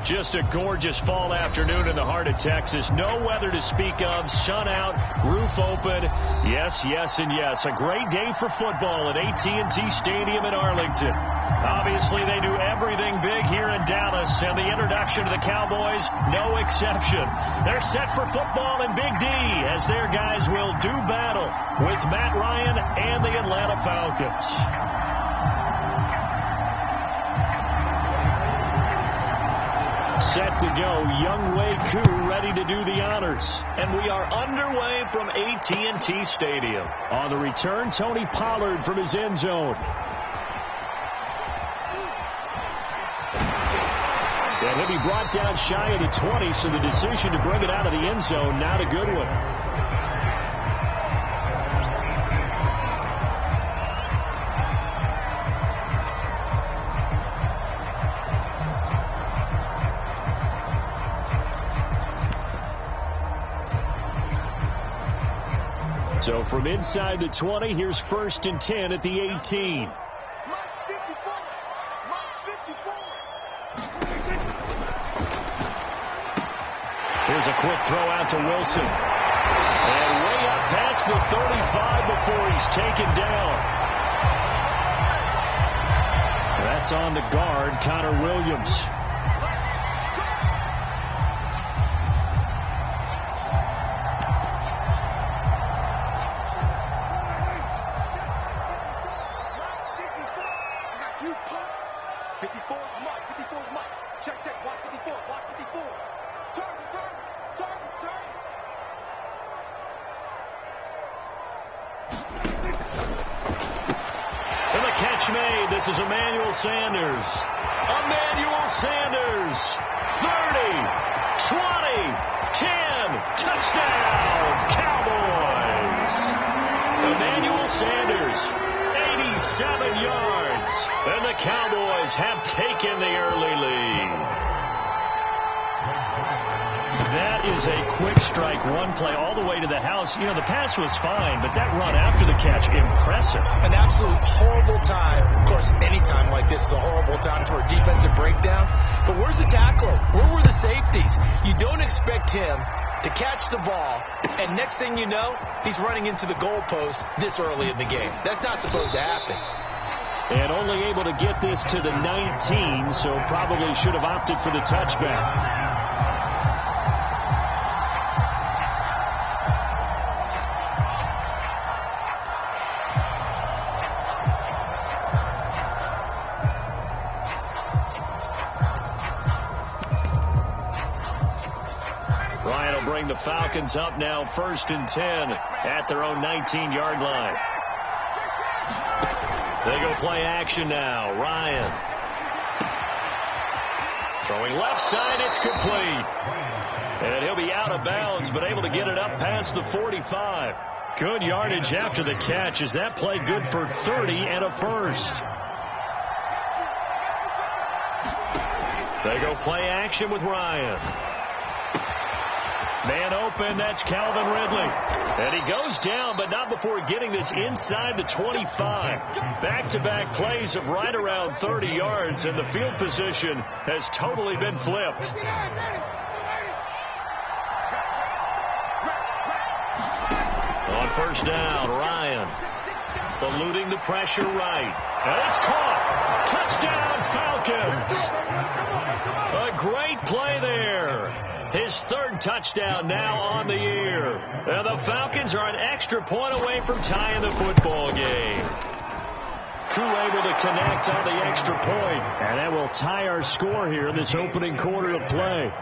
Just a gorgeous fall afternoon in the heart of Texas. No weather to speak of. Sun out, roof open. Yes, yes, and yes. A great day for football at AT&T Stadium in Arlington. Obviously, they do everything big here in Dallas, and the introduction to the Cowboys, no exception. They're set for football in Big D as their guys will do battle with Matt Ryan and the Atlanta Falcons. Set to go, Younghoe Koo ready to do the honors. And we are underway from AT&T Stadium. On the return, Tony Pollard from his end zone. And he'll be brought down shy of the 20, so the decision to bring it out of the end zone, not a good one. So from inside the 20, here's 1st and 10 at the 18. Here's a quick throw out to Wilson. And way up past the 35 before he's taken down. That's on the guard, Connor Williams. This is Emmanuel Sanders. Emmanuel Sanders. 30, 20, 10. Touchdown, Cowboys. Emmanuel Sanders, 87 yards. And the Cowboys have taken the early lead. That is a quick strike run play all the way to the house. You know, the pass was fine, but that run after the catch, impressive. An absolute horrible time. Of course, any time like this is a horrible time for a defensive breakdown. But where's the tackler? Where were the safeties? You don't expect him to catch the ball, and next thing you know, he's running into the goalpost this early in the game. That's not supposed to happen. And only able to get this to the 19, so probably should have opted for the touchback. The Falcons up now 1st and 10 at their own 19-yard line. They go play action now. Ryan. Throwing left side, it's complete. And he'll be out of bounds, but able to get it up past the 45. Good yardage after the catch. Is that play good for 30 and a first? They go play action with Ryan. Man open, that's Calvin Ridley. And he goes down, but not before getting this inside the 25. Back-to-back plays of right around 30 yards, and the field position has totally been flipped. On 1st down, Ryan eluding the pressure right. And it's caught. Touchdown, Falcons. A great play there. His 3rd touchdown now on the year. And the Falcons are an extra point away from tying the football game. Koo able to connect on the extra point. And that will tie our score here in this opening quarter of play.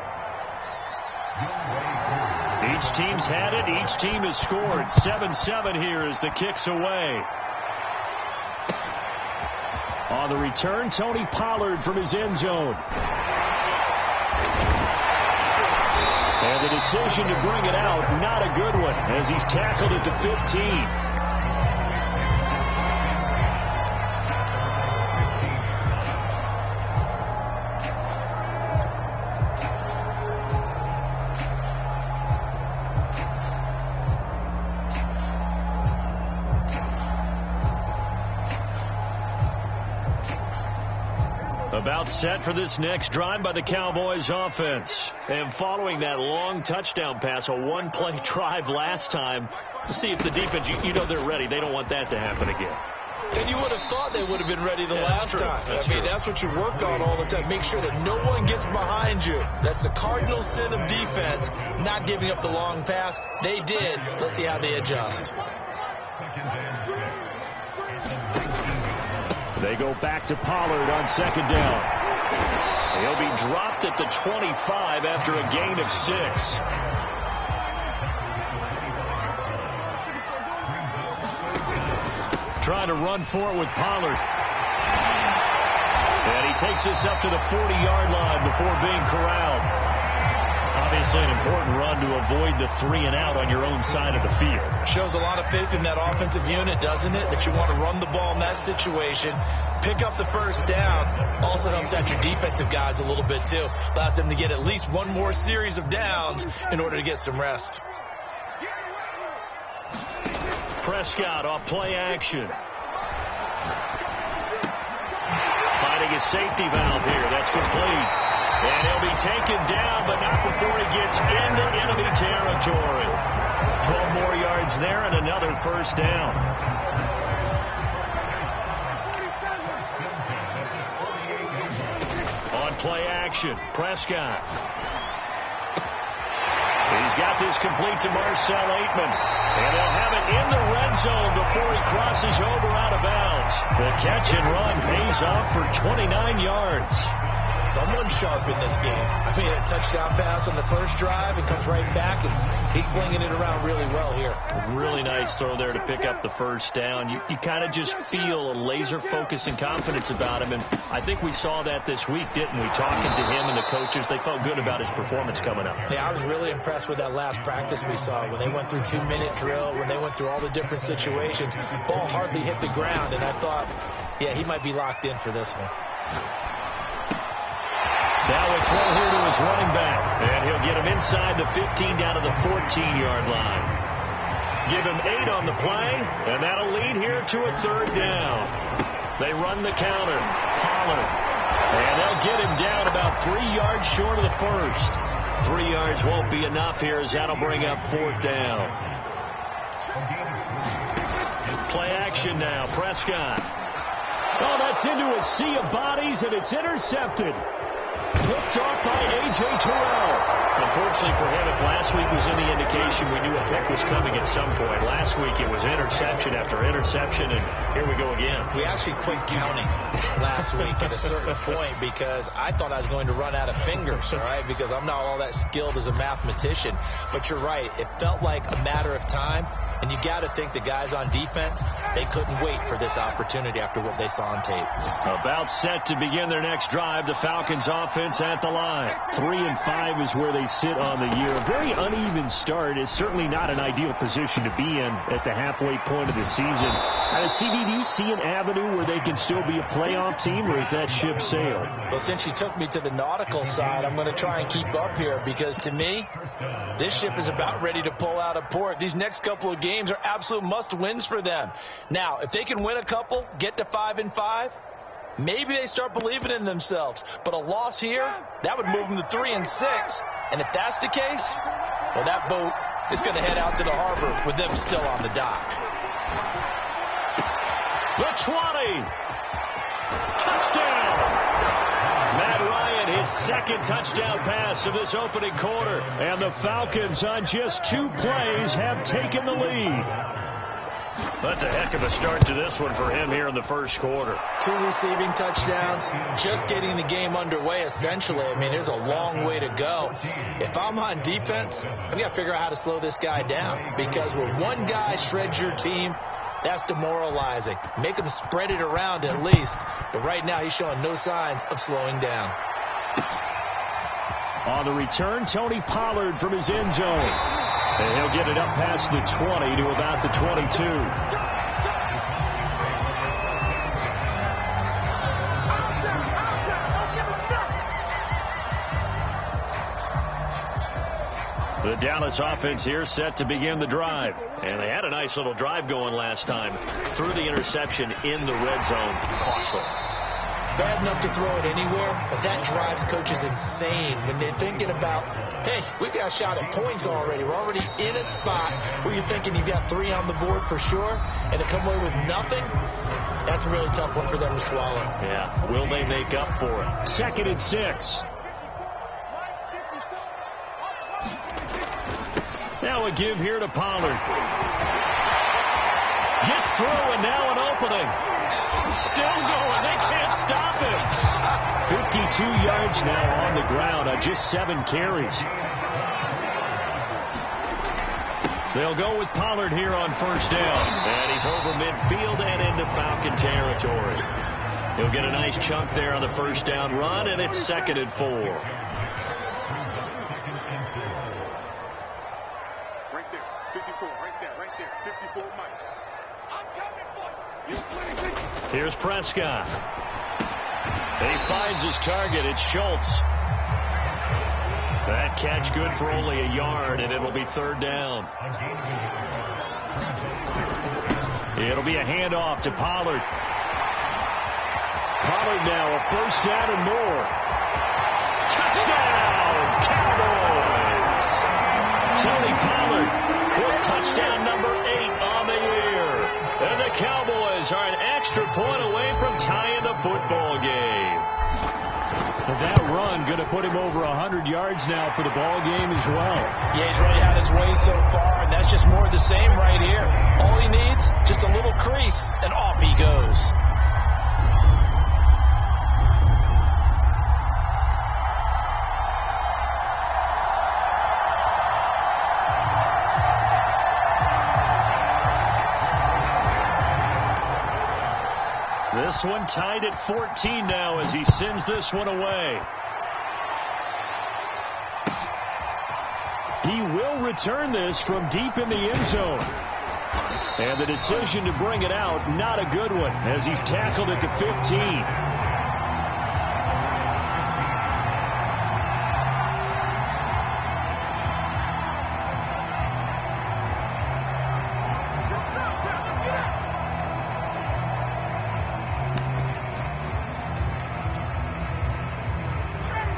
Each team's had it. Each team has scored. 7-7 here as the kick's away. On the return, Tony Pollard from his end zone. And the decision to bring it out, not a good one, as he's tackled at the 15. About set for this next drive by the Cowboys offense. And following that long touchdown pass, a one-play drive last time, to see if the defense, you know they're ready. They don't want that to happen again. And you would have thought they would have been ready the last time. That's what you work on all the time. Make sure that no one gets behind you. That's the cardinal sin of defense, not giving up the long pass. They did. Let's see how they adjust. They go back to Pollard on second down. He'll be dropped at the 25 after a gain of 6. Trying to run for it with Pollard. And he takes us up to the 40-yard line before being corralled. Obviously an important run to avoid the 3-and-out on your own side of the field. Shows a lot of faith in that offensive unit, doesn't it? That you want to run the ball in that situation. Pick up the first down. Also helps out your defensive guys a little bit, too. Allows them to get at least one more series of downs in order to get some rest. Prescott off play action. Finding a safety valve here. That's complete. And he'll be taken down, but not before he gets into enemy territory. 12 more yards there and another first down. On play action, Prescott. He's got this complete to Marcel Aitman. And they'll have it in the red zone before he crosses over out of bounds. The catch and run pays off for 29 yards. Someone sharp in this game. I mean, a touchdown pass on the first drive and comes right back, and he's flinging it around really well here. Really nice throw there to pick up the first down. You kind of just feel a laser focus and confidence about him, and I think we saw that this week, didn't we? Talking to him and the coaches, they felt good about his performance coming up. Yeah, I was really impressed with that last practice we saw when they went through 2-minute drill, when they went through all the different situations. Ball hardly hit the ground, and I thought, yeah, he might be locked in for this one. Now a throw here to his running back, and he'll get him inside the 15 down to the 14-yard line. Give him 8 on the play, and that'll lead here to a third down. They run the counter. Pollard. And they'll get him down about 3 yards short of the first. 3 yards won't be enough here as that'll bring up fourth down. Play action now. Prescott. Oh, that's into a sea of bodies, and it's intercepted. Flipped off by A.J. Terrell. Unfortunately for him, if last week was any indication, we knew a pick was coming at some point. Last week it was interception after interception, and here we go again. We actually quit counting last week at a certain point because I thought I was going to run out of fingers, all right, because I'm not all that skilled as a mathematician. But you're right. It felt like a matter of time. And you got to think the guys on defense, they couldn't wait for this opportunity after what they saw on tape. About set to begin their next drive, the Falcons offense at the line. 3-5 is where they sit on the year. A very uneven start is certainly not an ideal position to be in at the halfway point of the season. CD, do you see an avenue where they can still be a playoff team, or is that ship sailed? Well, since you took me to the nautical side, I'm going to try and keep up here because to me, this ship is about ready to pull out of port. These next couple of games are absolute must-wins for them. Now, if they can win a couple, get to 5-5, maybe they start believing in themselves. But a loss here, that would move them to 3-6. And if that's the case, well, that boat is going to head out to the harbor with them still on the dock. The 20. Touchdown. Matt Ryan, his second touchdown pass of this opening quarter. And the Falcons, on just 2 plays, have taken the lead. That's a heck of a start to this one for him here in the first quarter. 2 receiving touchdowns, just getting the game underway, essentially. I mean, there's a long way to go. If I'm on defense, I've got to figure out how to slow this guy down. Because when one guy shreds your team, that's demoralizing. Make him spread it around at least. But right now, he's showing no signs of slowing down. On the return, Tony Pollard from his end zone. And he'll get it up past the 20 to about the 22. The Dallas offense here set to begin the drive. And they had a nice little drive going last time. Threw the interception in the red zone. Costly. bad enough to throw it anywhere, but that drives coaches insane when they're thinking about, hey, we've got a shot at points already. We're already in a spot where you're thinking you've got 3 on the board for sure, and to come away with nothing, that's a really tough one for them to swallow. Yeah, will they make up for it? 2nd and 6. Now a give here to Pollard. Gets through, and now an opening. Still going. They can't stop him. 52 yards now on the ground on just 7 carries. They'll go with Pollard here on 1st down. And he's over midfield and into Falcon territory. He'll get a nice chunk there on the 1st down run, and it's 2nd and 4. Right there, 54, right there, 54, Mike. I'm coming for you. Here's Prescott. He finds his target. It's Schultz. That catch good for only a yard, and it'll be 3rd down. It'll be a handoff to Pollard. Pollard now a 1st down and more. Touchdown, Cowboys! Tony Pollard with touchdown number 8 on the year. And the Cowboys are an extra point away from tying the football game. That run going to put him over 100 yards now for the ball game as well. Yeah, he's really had his way so far, and that's just more of the same right here. All he needs, just a little crease, and off he goes. This one tied at 14 now as he sends this one away. He will return this from deep in the end zone. And the decision to bring it out, not a good one, as he's tackled at the 15.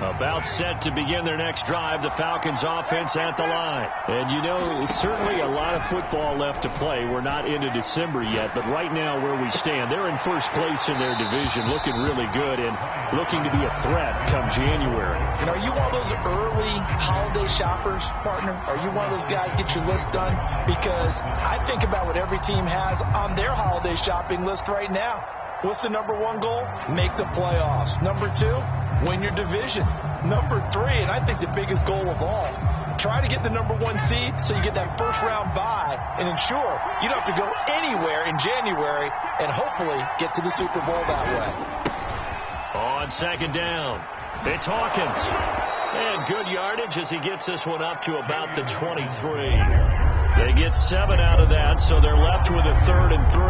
About set to begin their next drive, the Falcons offense at the line. And you know, certainly a lot of football left to play. We're not into December yet, but right now where we stand, they're in 1st place in their division, looking really good and looking to be a threat come January. And are you one of those early holiday shoppers, partner? Are you one of those guys get your list done? Because I think about what every team has on their holiday shopping list right now. What's the number 1 goal? Make the playoffs. Number 2, win your division. Number 3, and I think the biggest goal of all, try to get the number 1 seed so you get that 1st round bye and ensure you don't have to go anywhere in January and hopefully get to the Super Bowl that way. On 2nd down, it's Hawkins. And good yardage as he gets this one up to about the 23. They get 7 out of that, so they're left with a 3rd and 3.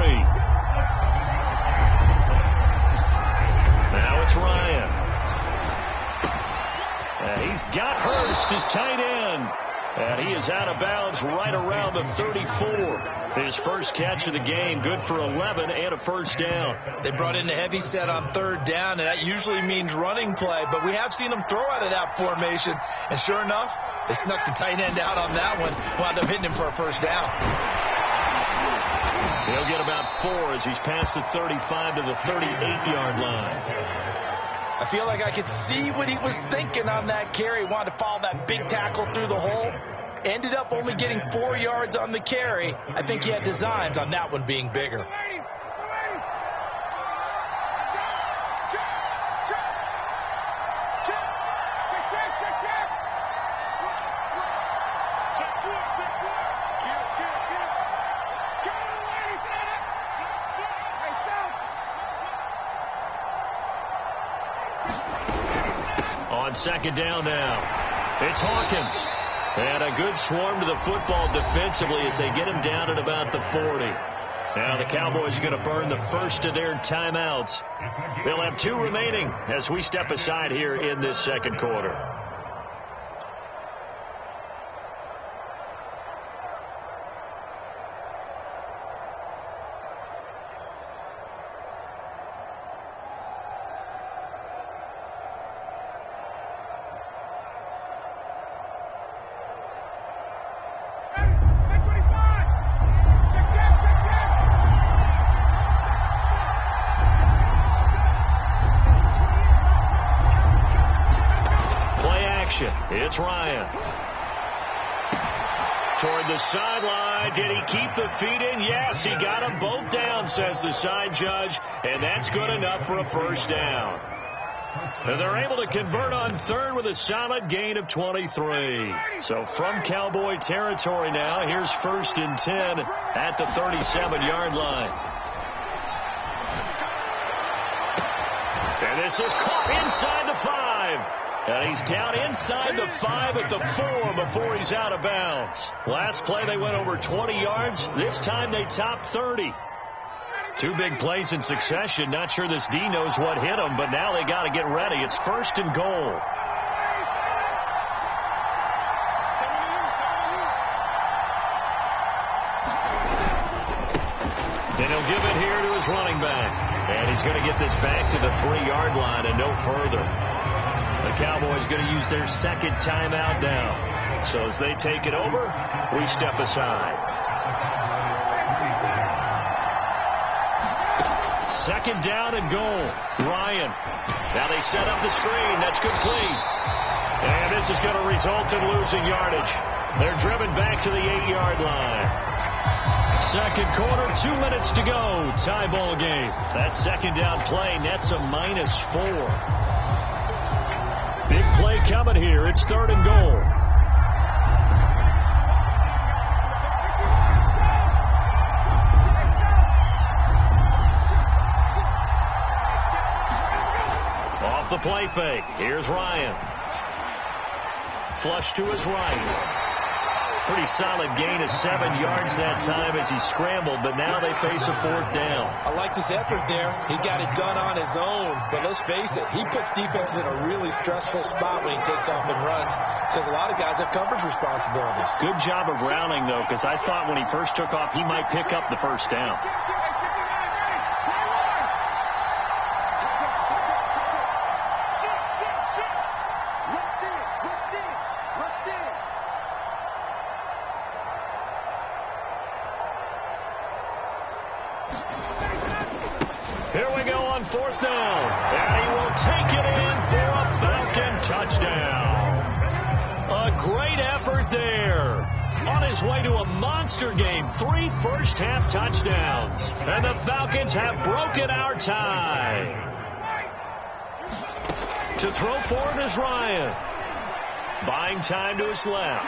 Now it's Ryan. He's got Hurst, his tight end. And he is out of bounds right around the 34. His first catch of the game, good for 11 and a 1st down. They brought in the heavy set on 3rd down, and that usually means running play. But we have seen them throw out of that formation. And sure enough, they snuck the tight end out on that one. Wound up hitting him for a 1st down. He'll get about 4 as he's past the 35 to the 38-yard line. I feel like I could see what he was thinking on that carry. Wanted to follow that big tackle through the hole. Ended up only getting 4 yards on the carry. I think he had designs on that one being bigger. On 2nd down now, it's Hawkins. And a good swarm to the football defensively as they get him down at about the 40. Now the Cowboys are going to burn the first of their timeouts. They'll have 2 remaining as we step aside here in this 2nd quarter. Toward the sideline. Did he keep the feet in? Yes, he got them both down, says the side judge. And that's good enough for a first down. And they're able to convert on third with a solid gain of 23. So from Cowboy territory now, here's 1st and 10 at the 37-yard line. And this is caught inside the 5. And he's down inside the 5 at the 4 before he's out of bounds. Last play they went over 20 yards. This time they topped 30. 2 big plays in succession. Not sure this D knows what hit him, but now they got to get ready. It's 1st and goal. And he'll give it here to his running back. And he's going to get this back to the 3-yard line and no further. The Cowboys going to use their second timeout now. So as they take it over, we step aside. 2nd down and goal. Ryan. Now they set up the screen. That's complete. And this is going to result in losing yardage. They're driven back to the 8-yard line. 2nd quarter, 2 minutes to go. Tie ball game. That 2nd down play nets a -4. Big play coming here. It's 3rd and goal. Off the play fake. Here's Ryan. Flush to his right. Pretty solid gain of 7 yards that time as he scrambled, but now they face a 4th down. I like this effort there. He got it done on his own, but let's face it, he puts defenses in a really stressful spot when he takes off and runs because a lot of guys have coverage responsibilities. Good job of rounding, though, because I thought when he first took off, he might pick up the 1st down. Here we go on 4th down. And he will take it in for a Falcon touchdown. A great effort there. On his way to a monster game. 3 first-half touchdowns. And the Falcons have broken our tie. To throw forward is Ryan. Buying time to his left.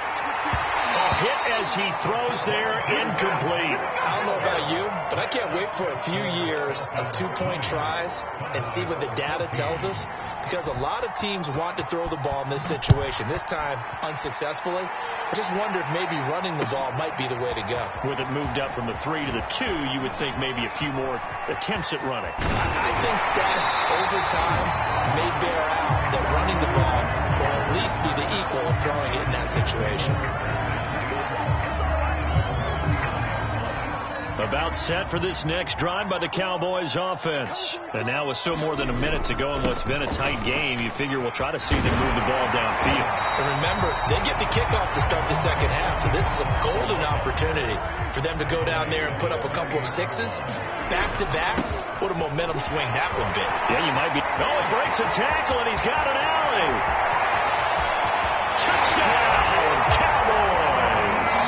A hit as he throws there, incomplete. I don't know about you, but I can't wait for a few years of 2-point tries and see what the data tells us, because a lot of teams want to throw the ball in this situation, this time unsuccessfully. I just wonder if maybe running the ball might be the way to go. With it moved up from the 3 to the 2, you would think maybe a few more attempts at running. I think stats over time may bear out that running the ball will at least be the equal of throwing it in that situation. About set for this next drive by the Cowboys offense. And now with still more than a minute to go in what's been a tight game, you figure we'll try to see them move the ball downfield. And remember, they get the kickoff to start the 2nd half, so this is a golden opportunity for them to go down there and put up a couple of 6s back-to-back. What a momentum swing that would be. Yeah, you might be. Oh, he breaks a tackle, and he's got an alley. Touchdown, Cowboys.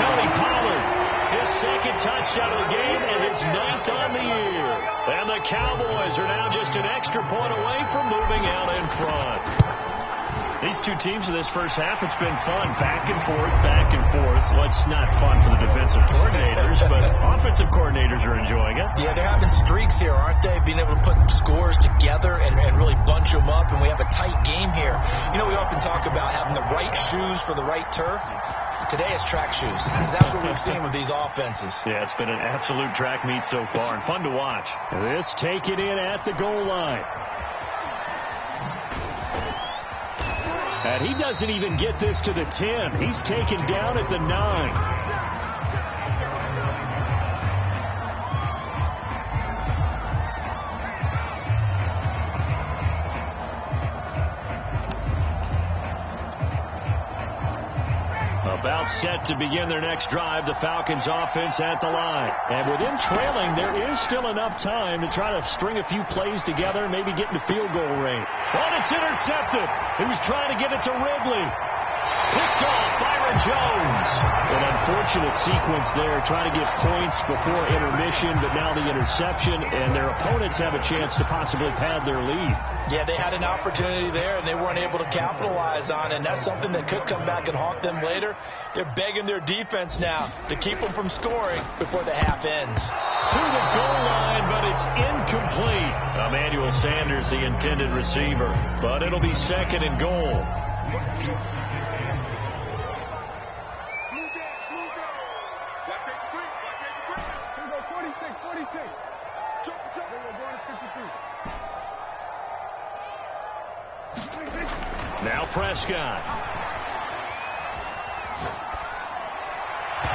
Tony Pollard. His 2nd touchdown of the game and his 9th on the year. And the Cowboys are now just an extra point away from moving out in front. These two teams in this first half, it's been fun. Back and forth, back and forth. Well, it's not fun for the defensive coordinators, but offensive coordinators are enjoying it. Yeah, they're having streaks here, aren't they? Being able to put scores together and really bunch them up, and we have a tight game here. You know, we often talk about having the right shoes for the right turf. Today it's track shoes. That's what we've seen with these offenses. Yeah, it's been an absolute track meet so far and fun to watch. This taken in at the goal line. And he doesn't even get this to the 10. He's taken down at the 9. About set to begin their next drive, the Falcons offense at the line. And with them trailing, there is still enough time to try to string a few plays together and maybe get into field goal range. Oh, it's intercepted. He was trying to get it to Ridley. Picked off Byron Jones. An unfortunate sequence there, trying to get points before intermission, but now the interception, and their opponents have a chance to possibly pad their lead. Yeah, they had an opportunity there, and they weren't able to capitalize on it, and that's something that could come back and haunt them later. They're begging their defense now to keep them from scoring before the half ends. To the goal line, but it's incomplete. Emmanuel Sanders, the intended receiver, but it'll be second and goal. Now Prescott.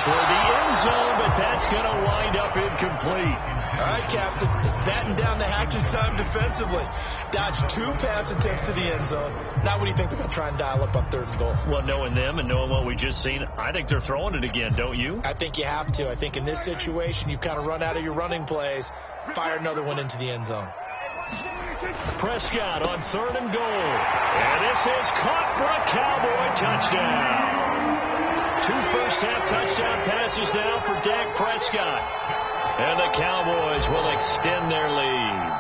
Toward the end zone, but that's going to wind up incomplete. All right, Captain. It's batten down the hatches time defensively. Dodged 2 pass attempts to the end zone. Now what do you think they're going to try and dial up on 3rd and goal? Well, knowing them and knowing what we just seen, I think they're throwing it again, don't you? I think you have to. I think in this situation, you've kind of run out of your running plays. Fire another one into the end zone. Prescott on 3rd and goal. And this is caught for a Cowboy touchdown. 2 first-half touchdown passes now for Dak Prescott. And the Cowboys will extend their lead.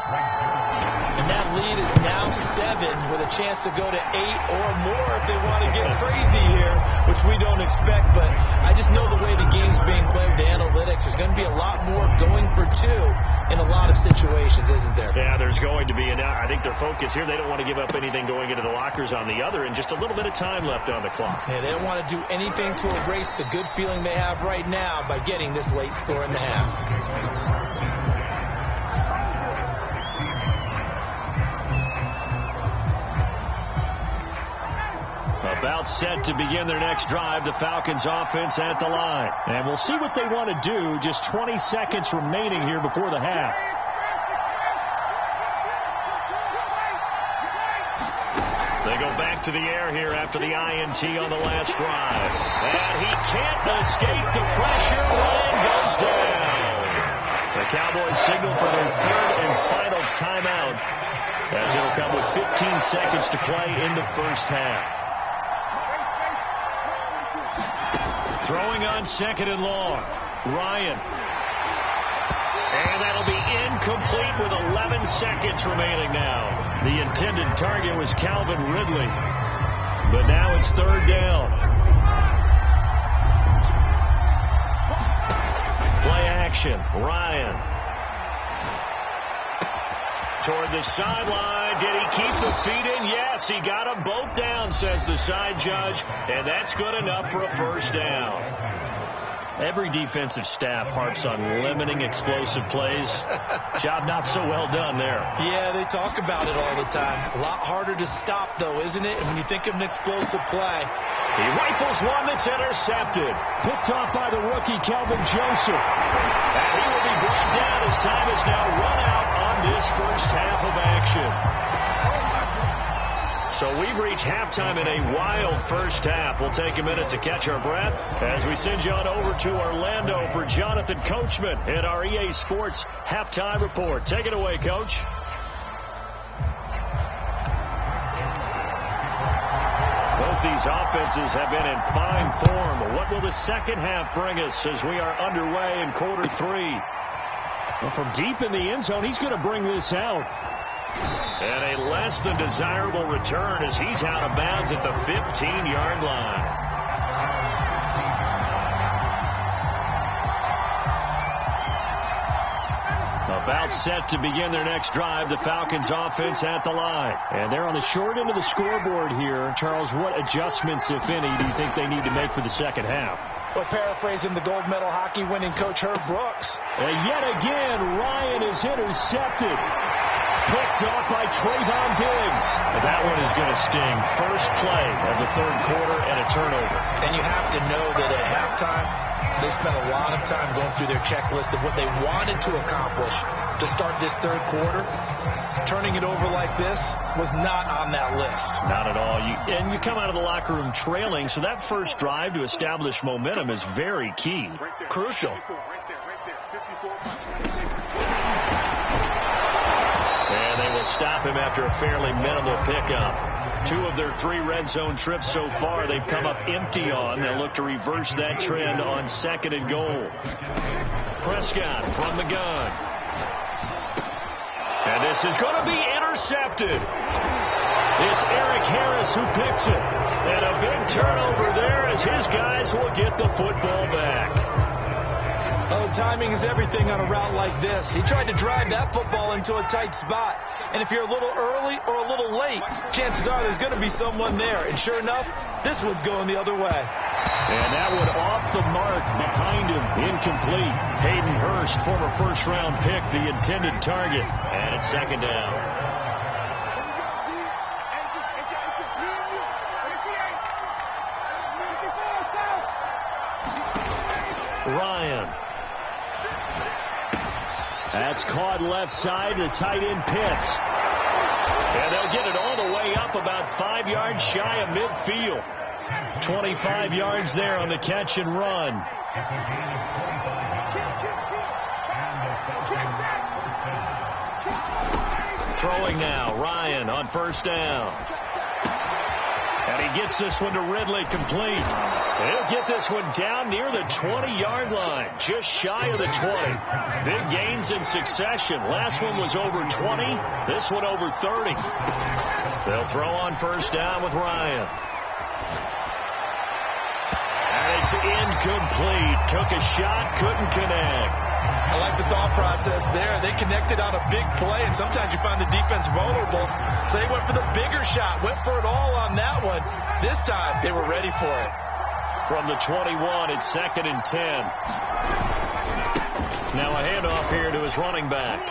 And that lead is now 7 with a chance to go to 8 or more if they want to get crazy here, which we don't expect. But I just know the way the game's being played with the analytics, there's going to be a lot more going for 2 in a lot of situations, isn't there? Yeah, there's going to be. And I think their focus here, they don't want to give up anything going into the lockers on the other, and just a little bit of time left on the clock. Yeah, they don't want to do anything to erase the good feeling they have right now by getting this late score in the half. About set to begin their next drive, the Falcons offense at the line. And we'll see what they want to do. Just 20 seconds remaining here before the half. They go back to the air here after the INT on the last drive. And he can't escape the pressure. Ryan goes down. The Cowboys signal for their 3rd and final timeout, as it'll come with 15 seconds to play in the first half. Throwing on 2nd and long. Ryan. And that'll be incomplete with 11 seconds remaining now. The intended target was Calvin Ridley. But now it's 3rd down. Play action. Ryan. Toward the sideline. Did he keep the feet in? Yes, he got them both down, says the side judge. And that's good enough for a first down. Every defensive staff harps on limiting explosive plays. Job not so well done there. Yeah, they talk about it all the time. A lot harder to stop, though, isn't it? And when you think of an explosive play. He rifles one that's intercepted. Picked off by the rookie, Kelvin Joseph. And he will be brought down as time is now run out on this first half of action. So we've reached halftime in a wild first half. We'll take a minute to catch our breath as we send you on over to Orlando for Jonathan Coachman at our EA Sports Halftime Report. Take it away, Coach. Both these offenses have been in fine form. What will the second half bring us as we are underway in quarter 3? Well, from deep in the end zone, he's going to bring this out. And a less than desirable return as he's out of bounds at the 15-yard line. About set to begin their next drive, the Falcons offense at the line. And they're on the short end of the scoreboard here. Charles, what adjustments, if any, do you think they need to make for the second half? Well, paraphrasing the gold medal hockey winning coach Herb Brooks. And yet again, Ryan is intercepted. Picked off by Trayvon Diggs. That one is going to sting. First play of the 3rd quarter and a turnover. And you have to know that at halftime, they spent a lot of time going through their checklist of what they wanted to accomplish to start this 3rd quarter. Turning it over like this was not on that list. Not at all. And you come out of the locker room trailing, so that first drive to establish momentum is very key. Crucial. And they will stop him after a fairly minimal pickup. 2 of their 3 red zone trips so far, they've come up empty on. They'll look to reverse that trend on 2nd and goal. Prescott from the gun. And this is going to be intercepted. It's Eric Harris who picks it. And a big turnover there as his guys will get the football back. Oh, timing is everything on a route like this. He tried to drive that football into a tight spot. And if you're a little early or a little late, chances are there's going to be someone there. And sure enough, this one's going the other way. And that one off the mark behind him. Incomplete. Hayden Hurst, former first-round pick, the intended target. And it's 2nd down. Ryan. That's caught left side. The tight end Pitts. And they'll get it all the way up about 5 yards shy of midfield. 25 yards there on the catch and run. Throwing now. Ryan on 1st down. And he gets this one to Ridley complete. He'll get this one down near the 20-yard line, just shy of the 20. Big gains in succession. Last one was over 20. This one over 30. They'll throw on 1st down with Ryan. And it's incomplete. Took a shot, couldn't connect. I like the thought process there. They connected on a big play, and sometimes you find the defense vulnerable. So they went for the bigger shot, went for it all on that one. This time, they were ready for it. From the 21, it's 2nd and 10. Now a handoff here to his running back.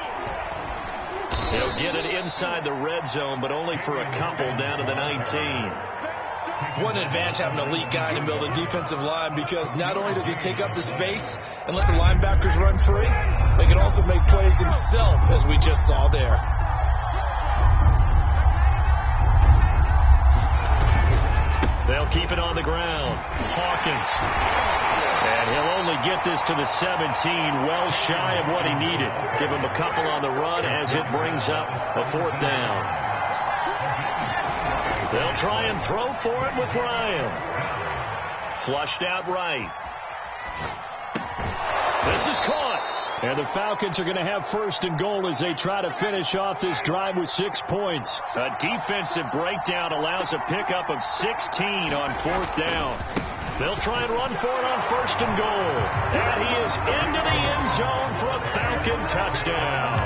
He'll get it inside the red zone, but only for a couple down to the 19. What an advantage having an elite guy in the middle of the defensive line, because not only does he take up the space and let the linebackers run free, but he can also make plays himself, as we just saw there. They'll keep it on the ground. Hawkins. And he'll only get this to the 17, well shy of what he needed. Give him a couple on the run as it brings up a 4th down. They'll try and throw for it with Ryan. Flushed out right. This is caught. And the Falcons are going to have 1st and goal as they try to finish off this drive with 6 points. A defensive breakdown allows a pickup of 16 on 4th down. They'll try and run for it on 1st and goal. And he is into the end zone for a Falcon touchdown.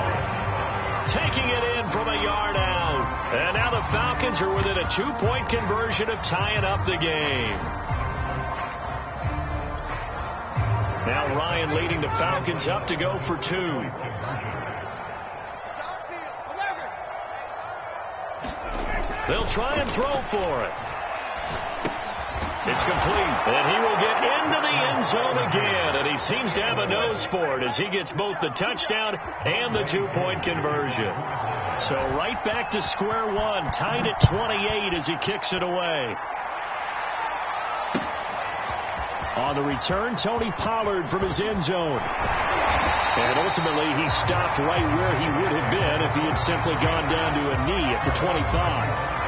Taking it in from a yard out. And now the Falcons are within a 2-point conversion of tying up the game. Now Ryan leading the Falcons up to go for 2. They'll try and throw for it. It's complete, and he will get into the end zone again, and he seems to have a nose for it as he gets both the touchdown and the 2-point conversion. So right back to square one, tied at 28 as he kicks it away. On the return, Tony Pollard from his end zone. And ultimately, he stopped right where he would have been if he had simply gone down to a knee at the 25.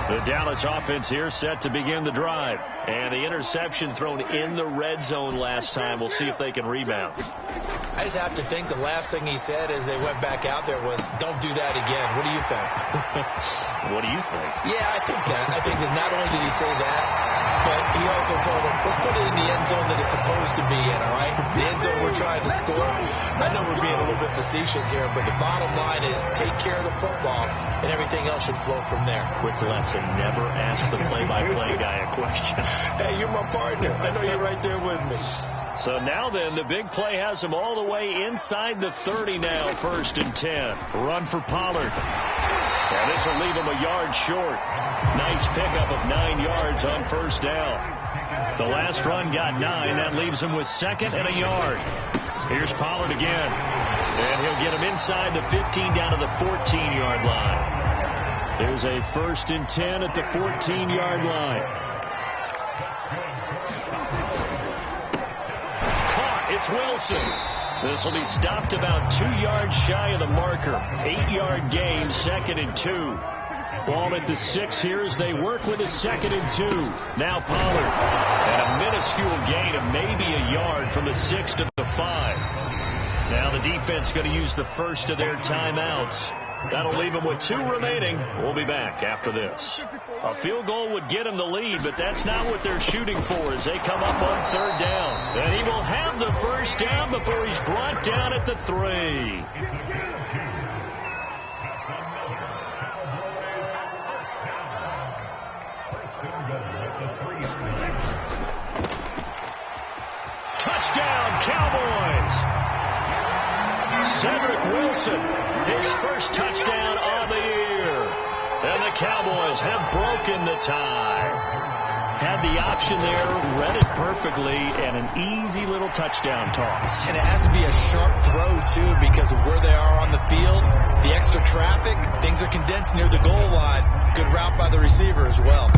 The Dallas offense here set to begin the drive. And the interception thrown in the red zone last time. We'll see if they can rebound. I just have to think the last thing he said as they went back out there was, don't do that again. What do you think? What do you think? Yeah, I think that. I think that not only did he say that, but he also told them, let's put it in the end zone that it's supposed to be in, all right? The end zone we're trying to score. I know we're being a little bit facetious here, but the bottom line is take care of the football, and everything else should flow from there. Quick lesson, never ask the play-by-play guy a question. Hey, you're my partner. I know you're right there with me. So now then, the big play has him all the way inside the 30 now, 1st and 10. Run for Pollard. And this will leave him a yard short. Nice pickup of 9 yards on 1st down. The last run got 9. That leaves him with 2nd and a yard. Here's Pollard again. And he'll get him inside the 15 down to the 14-yard line. There's a 1st and 10 at the 14-yard line. It's Wilson. This will be stopped about 2 yards shy of the marker. 8-yard gain, 2nd and 2. Ball at the 6 here as they work with a 2nd and 2. Now Pollard. And a minuscule gain of maybe a yard from the 6 to the 5. Now the defense going to use the first of their timeouts. That'll leave them with 2 remaining. We'll be back after this. A field goal would get them the lead, but that's not what they're shooting for as they come up on 3rd down. And he will have the first down before he's brought down at the 3. Touchdown, Cowboys! Cedric Wilson, his first touchdown of the year. And the Cowboys have broken the tie. Had the option there, read it perfectly, and an easy little touchdown toss. And it has to be a sharp throw, too, because of where they are on the field, the extra traffic, things are condensed near the goal line. Good route by the receiver as well.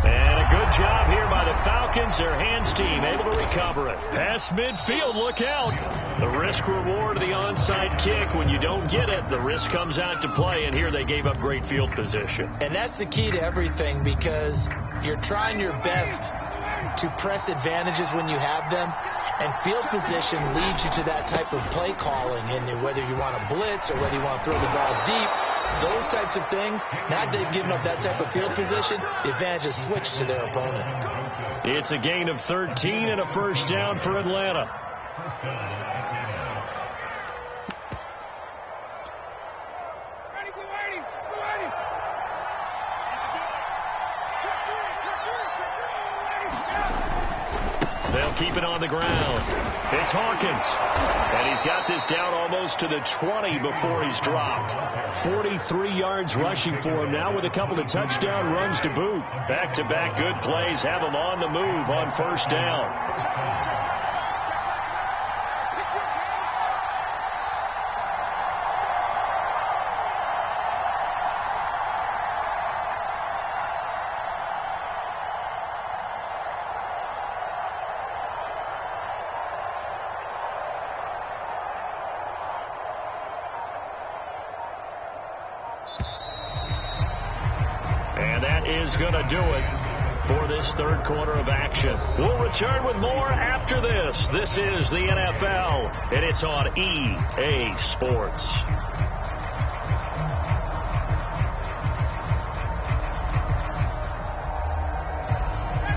And a good job here by the Falcons. Their hands team able to recover it. Past midfield, look out. The risk reward of the onside kick. When you don't get it, the risk comes out to play, and here they gave up great field position. And that's the key to everything, because you're trying your best to press advantages when you have them, and field position leads you to that type of play calling, and whether you want to blitz or whether you want to throw the ball deep, those types of things. Now they've given up that type of field position, the advantage is switched to their opponent. It's a gain of 13 and a first down for Atlanta. They'll keep it on the ground. It's Hawkins. And he's got this down almost to the 20 before he's dropped. 43 yards rushing for him now with a couple of touchdown runs to boot. Back-to-back good plays have him on the move on first down. Is going to do it for this 3rd quarter of action. We'll return with more after this. This is the NFL, and it's on EA Sports.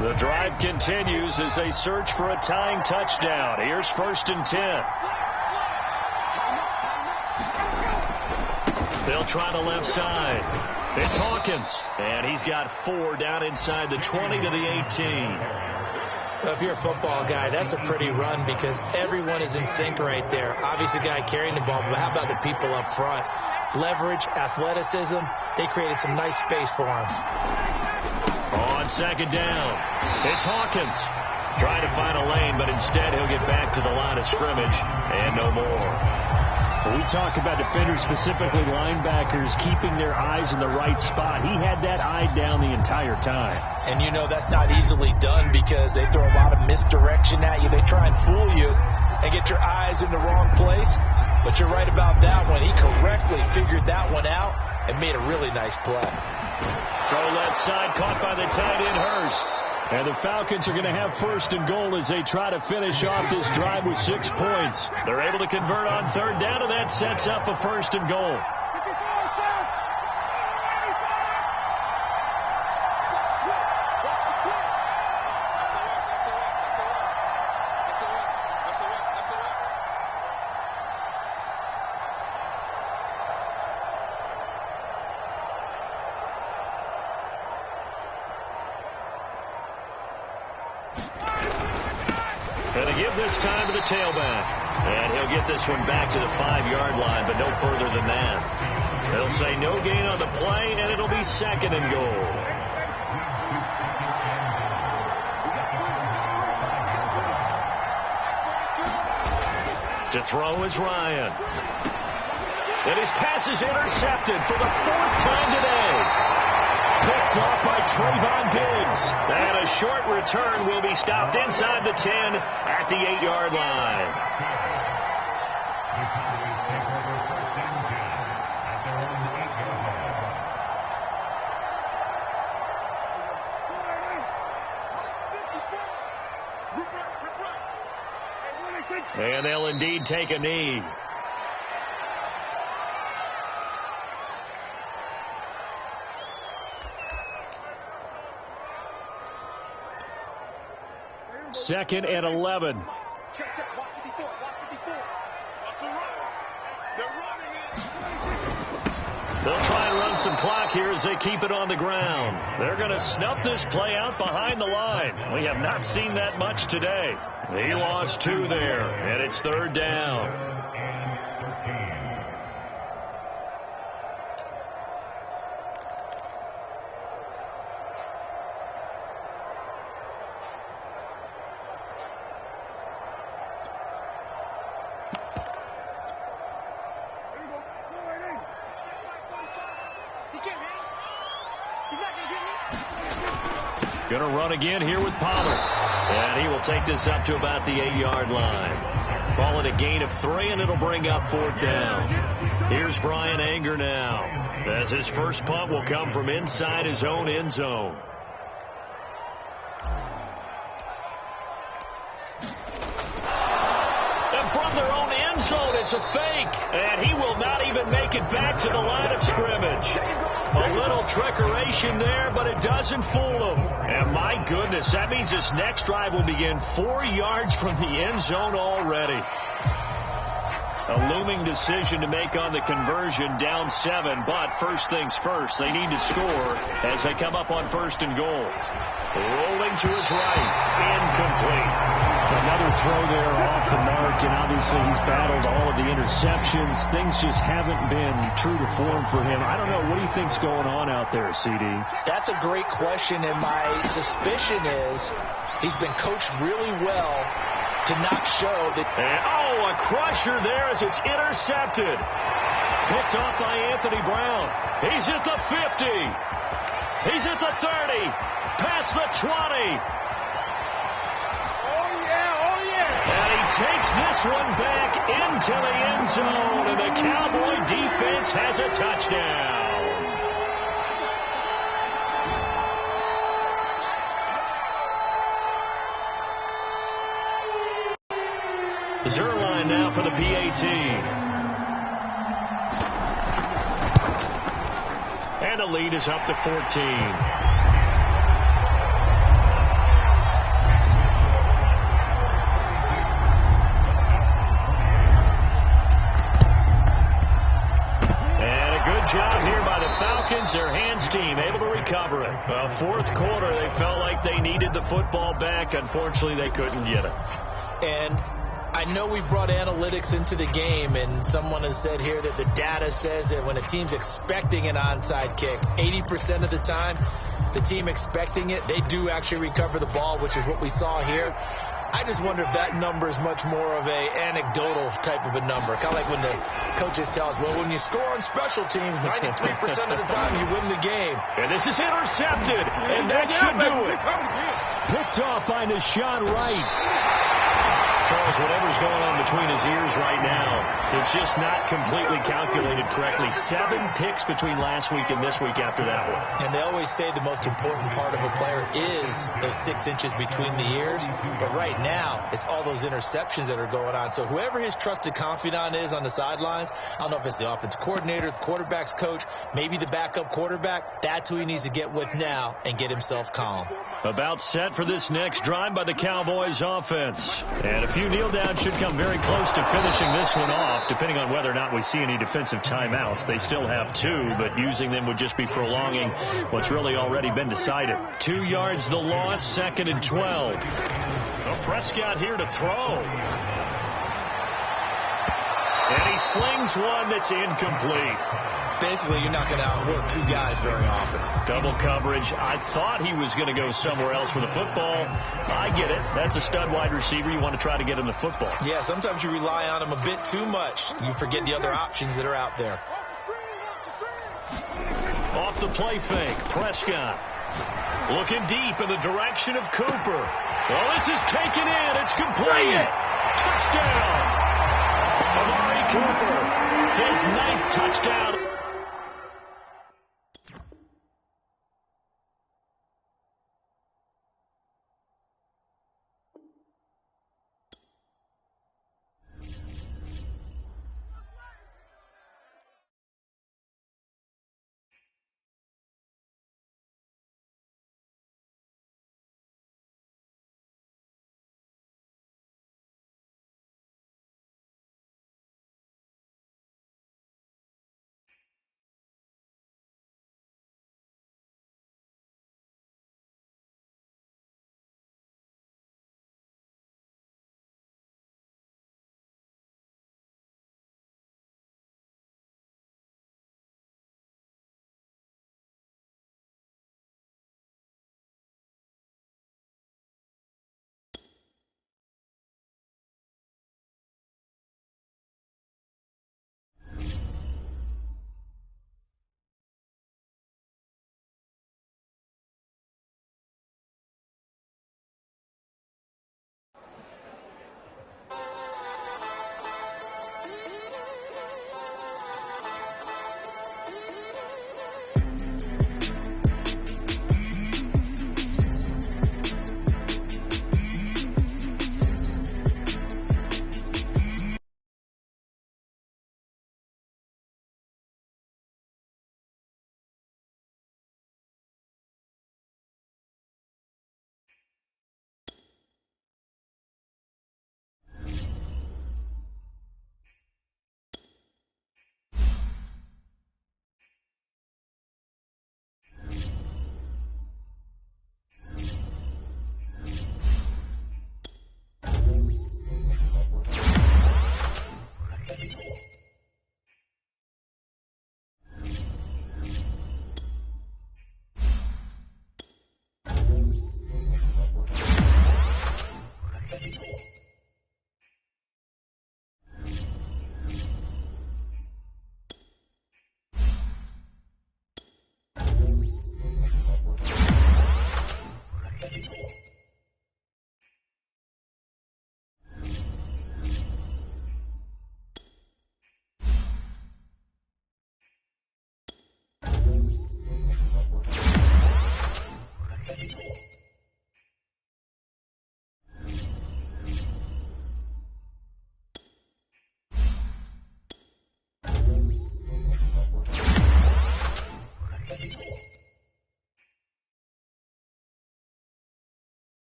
The drive continues as they search for a tying touchdown. Here's 1st and 10. They'll try the left side. It's Hawkins, and he's got 4 down inside the 20 to the 18. Well, if you're a football guy, that's a pretty run because everyone is in sync right there. Obviously, the guy carrying the ball, but how about the people up front? Leverage, athleticism, they created some nice space for him. On 2nd down, it's Hawkins. Trying to find a lane, but instead he'll get back to the line of scrimmage and no more. When we talk about defenders, specifically linebackers, keeping their eyes in the right spot, he had that eye down the entire time. And you know that's not easily done because they throw a lot of misdirection at you. They try and fool you and get your eyes in the wrong place. But you're right about that one. He correctly figured that one out and made a really nice play. Throw left side, caught by the tight end, Hurst. And the Falcons are going to have 1st and goal as they try to finish off this drive with 6 points. They're able to convert on 3rd down, and that sets up a 1st and goal. And to give this time to the tailback. And he'll get this one back to the 5-yard line, but no further than that. They'll say no gain on the play, and it'll be 2nd and goal. To throw is Ryan. And his pass is intercepted for the 4th time today. Picked off by Trayvon Diggs. And a short return will be stopped inside the 10 at the 8-yard line. And they'll indeed take a knee. Second and 11. They'll try and run some clock here as they keep it on the ground. They're going to snuff this play out behind the line. We have not seen that much today. He lost 2 there, and it's 3rd down. Going to run again here with Pollard. And he will take this up to about the 8-yard line. Call it a gain of 3, and it'll bring up 4th down. Here's Brian Anger now, as his first punt will come from inside his own end zone. And from their own end zone, it's a fake. And he will not even make it back to the line of scrimmage. A little trickeration there, but it doesn't fool him. And my goodness, that means this next drive will begin 4 yards from the end zone already. A looming decision to make on the conversion, down 7, but first things first, they need to score as they come up on 1st and goal. Rolling to his right, incomplete. Another throw there off the mark, and obviously he's battled all of the interceptions. Things just haven't been true to form for him. I don't know. What do you think's going on out there, CD? That's a great question, and my suspicion is he's been coached really well to not show that. And, a crusher there as it's intercepted. Picked off by Anthony Brown. He's at the 50. He's at the 30. Past the 20. And he takes this one back into the end zone, and the Cowboy defense has a touchdown. Zerline now for the PAT. And the lead is up to 14. Job here by the Falcons, their hands team able to recover it. Well, 4th quarter, they felt like they needed the football back. Unfortunately, they couldn't get it. And I know we brought analytics into the game, and someone has said here that the data says that when a team's expecting an onside kick, 80% of the time, the team expecting it, they do actually recover the ball, which is what we saw here. I just wonder if that number is much more of a anecdotal type of a number. Kind of like when the coaches tell us, well, when you score on special teams, 93% of the time you win the game. And this is intercepted, and that should do it. Picked off by Nashawn Wright. Charles, whatever's going on between his ears right now, it's just not completely calculated correctly. 7 picks between last week and this week after that one. And they always say the most important part of a player is those 6 inches between the ears. But right now, it's all those interceptions that are going on. So whoever his trusted confidant is on the sidelines, I don't know if it's the offensive coordinator, the quarterback's coach, maybe the backup quarterback, that's who he needs to get with now and get himself calm. About set for this next drive by the Cowboys offense. And a few kneel downs should come very close to finishing this one off, depending on whether or not we see any defensive timeouts. They still have 2, but using them would just be prolonging what's really already been decided. 2 yards the loss, 2nd and 12. Well, Prescott here to throw. And he slings one that's incomplete. Basically, you're not going to outwork 2 guys very often. Double coverage. I thought he was going to go somewhere else for the football. I get it. That's a stud wide receiver. You want to try to get him the football. Yeah, sometimes you rely on him a bit too much. You forget the other options that are out there. Off the play fake, Prescott. Looking deep in the direction of Cooper. Well, this is taken in. It's complete. Touchdown. Amari Cooper, his 9th touchdown.